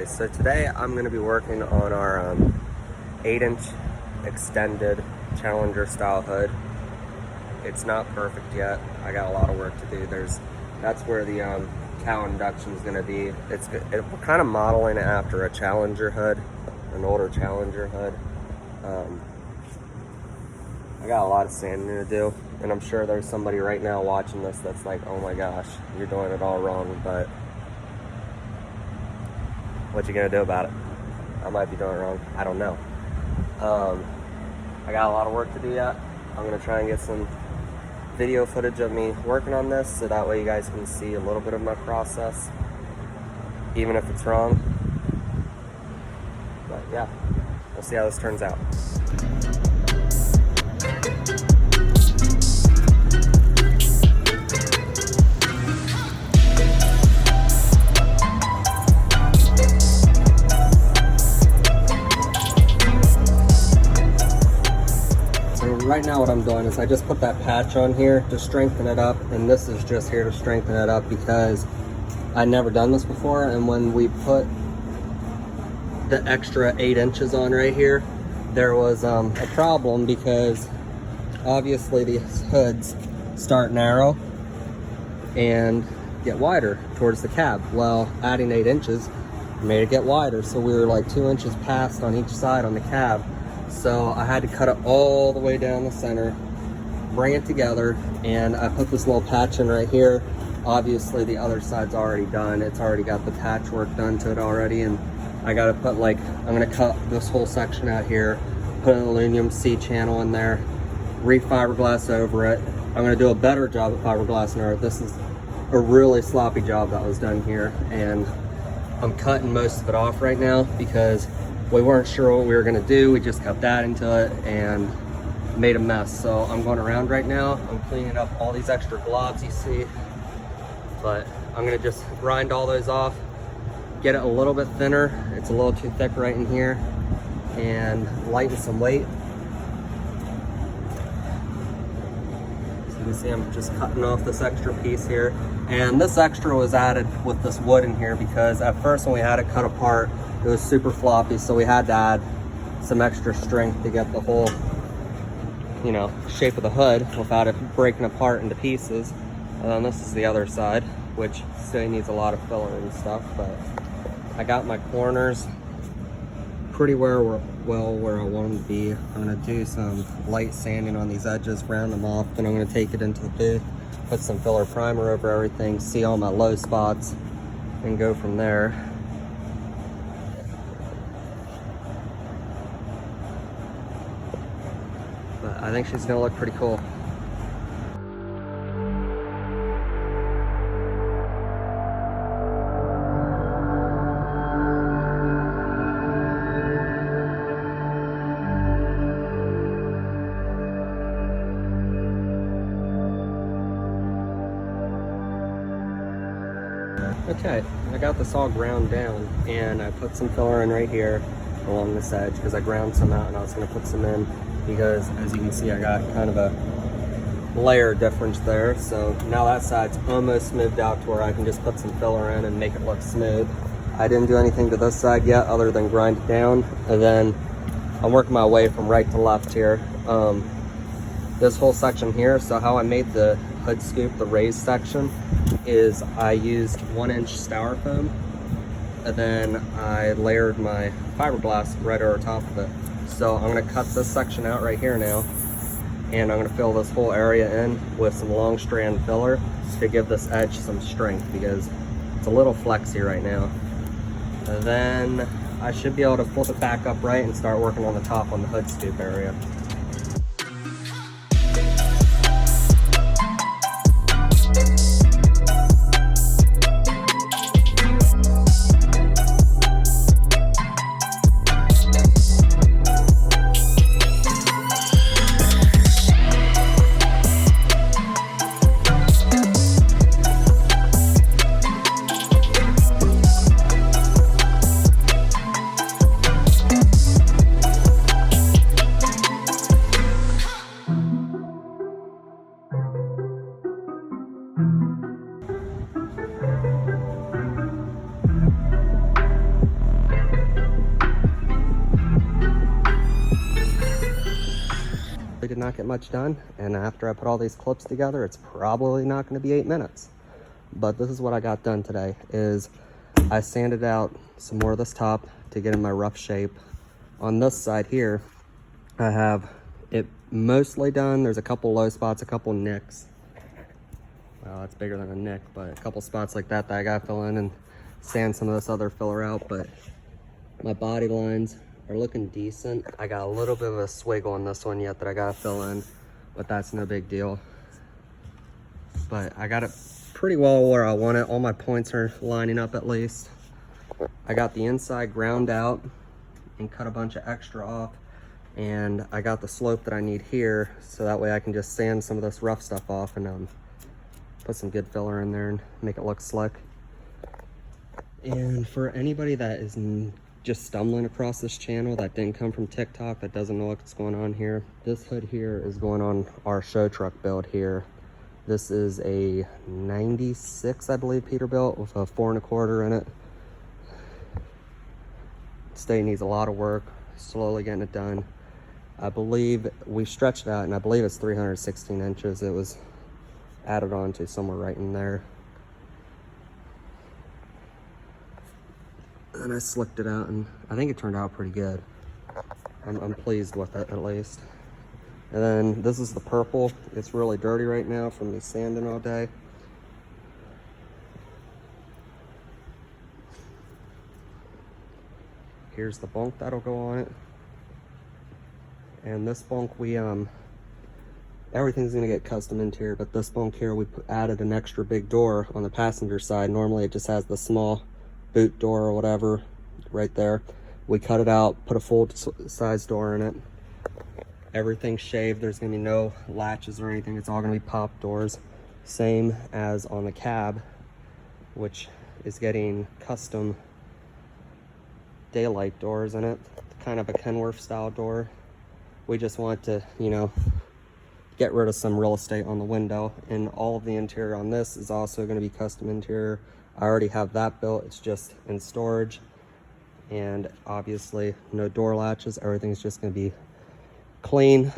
So today I'm going to be working on our 8-inch extended Challenger style hood. It's not perfect yet. I got a lot of work to do. That's where the cow induction is going to be. We're kind of modeling it after a Challenger hood, an older Challenger hood. I got a lot of sanding to do, and I'm sure there's somebody right now watching this that's like, oh my gosh, you're doing it all wrong, but what you gonna do about it? I might be doing it wrong. I don't know. I got a lot of work to do yet. I'm gonna try and get some video footage of me working on this, so that way you guys can see a little bit of my process, even if it's wrong. But yeah, we'll see how this turns out. Right now what I'm doing is I just put that patch on here to strengthen it up, and this is just here to strengthen it up because I'd never done this before, and when we put the extra 8 inches on right here, there was a problem because obviously these hoods start narrow and get wider towards the cab. Well, adding 8 inches made it get wider, so we were like 2 inches past on each side on the cab. So I had to cut it all the way down the center, bring it together, and I put this little patch in right here. Obviously the other side's already done. It's already got the patchwork done to it already, and I gotta put I'm gonna cut this whole section out here, put an aluminum C-channel in there, re-fiberglass over it. I'm gonna do a better job of fiberglassing over it. This is a really sloppy job that was done here, and I'm cutting most of it off right now because we weren't sure what we were gonna do. We just kept adding to it and made a mess. So I'm going around right now. I'm cleaning up all these extra globs you see, but I'm gonna just grind all those off, get it a little bit thinner. It's a little too thick right in here, and lighten some weight. So you can see I'm just cutting off this extra piece here. And this extra was added with this wood in here because at first when we had it cut apart, it was super floppy, so we had to add some extra strength to get the whole, shape of the hood without it breaking apart into pieces. And then this is the other side, which still needs a lot of filler and stuff, but I got my corners pretty where I want them to be. I'm gonna do some light sanding on these edges, round them off, then I'm gonna take it into the booth, put some filler primer over everything, see all my low spots, and go from there. But I think she's gonna look pretty cool. Okay, I got this all ground down, and I put some filler in right here along this edge because I ground some out and I was going to put some in because, as you can see, I got kind of a layer difference there. So now that side's almost smoothed out to where I can just put some filler in and make it look smooth. I didn't do anything to this side yet other than grind it down, and then I'm working my way from right to left here. This whole section here, so how I made the hood scoop, the raised section, is I used 1-inch styrofoam, and then I layered my fiberglass right over top of it. So I'm gonna cut this section out right here now, and I'm gonna fill this whole area in with some long strand filler to give this edge some strength because it's a little flexy right now. And then I should be able to flip it back up right and start working on the top on the hood scoop area. did not get much done. And after I put all these clips together, it's probably not going to be 8 minutes. But this is what I got done today, is I sanded out some more of this top to get in my rough shape. On this side here, I have it mostly done. There's a couple low spots, a couple nicks. Well, it's bigger than a nick, but a couple spots like that I gotta fill in and sand some of this other filler out. But my body lines are looking decent. I got a little bit of a swiggle on this one yet that I gotta fill in, but that's no big deal. But I got it pretty well where I want it. All my points are lining up at least. I got the inside ground out and cut a bunch of extra off, and I got the slope that I need here, so that way I can just sand some of this rough stuff off and put some good filler in there and make it look slick. And for anybody that is just stumbling across this channel that didn't come from TikTok, that doesn't know what's going on here, this hood here is going on our show truck build here. This is a 96, I believe, Peterbilt with a 4 1/4 in it. Stay needs a lot of work, slowly getting it done. I believe we stretched it out, and I believe it's 316 inches. It was added on to somewhere right in there. And I slicked it out, and I think it turned out pretty good. I'm pleased with it, at least. And then this is the purple. It's really dirty right now from me sanding all day. Here's the bunk that'll go on it. And this bunk, everything's gonna get custom interior, but this bunk here, we added an extra big door on the passenger side. Normally it just has the small boot door or whatever right there. We cut it out, put a full size door in it. Everything's shaved. There's gonna be no latches or anything. It's all gonna be pop doors. Same as on the cab, which is getting custom daylight doors in it, kind of a Kenworth style door. We just want to, get rid of some real estate on the window, and all of the interior on this is also going to be custom interior. I already have that built. It's just in storage, and obviously no door latches. Everything's just going to be clean,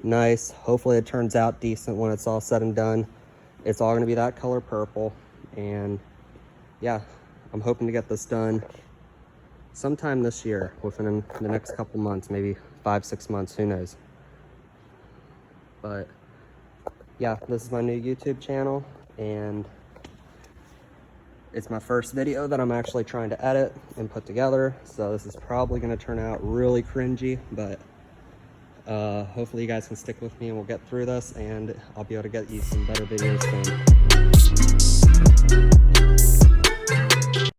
nice. Hopefully it turns out decent when it's all said and done. It's all going to be that color purple, and yeah, I'm hoping to get this done sometime this year, within the next couple months, maybe 5-6 months, who knows. But yeah, this is my new YouTube channel, and it's my first video that I'm actually trying to edit and put together, so this is probably going to turn out really cringy, but hopefully you guys can stick with me and we'll get through this, and I'll be able to get you some better videos soon.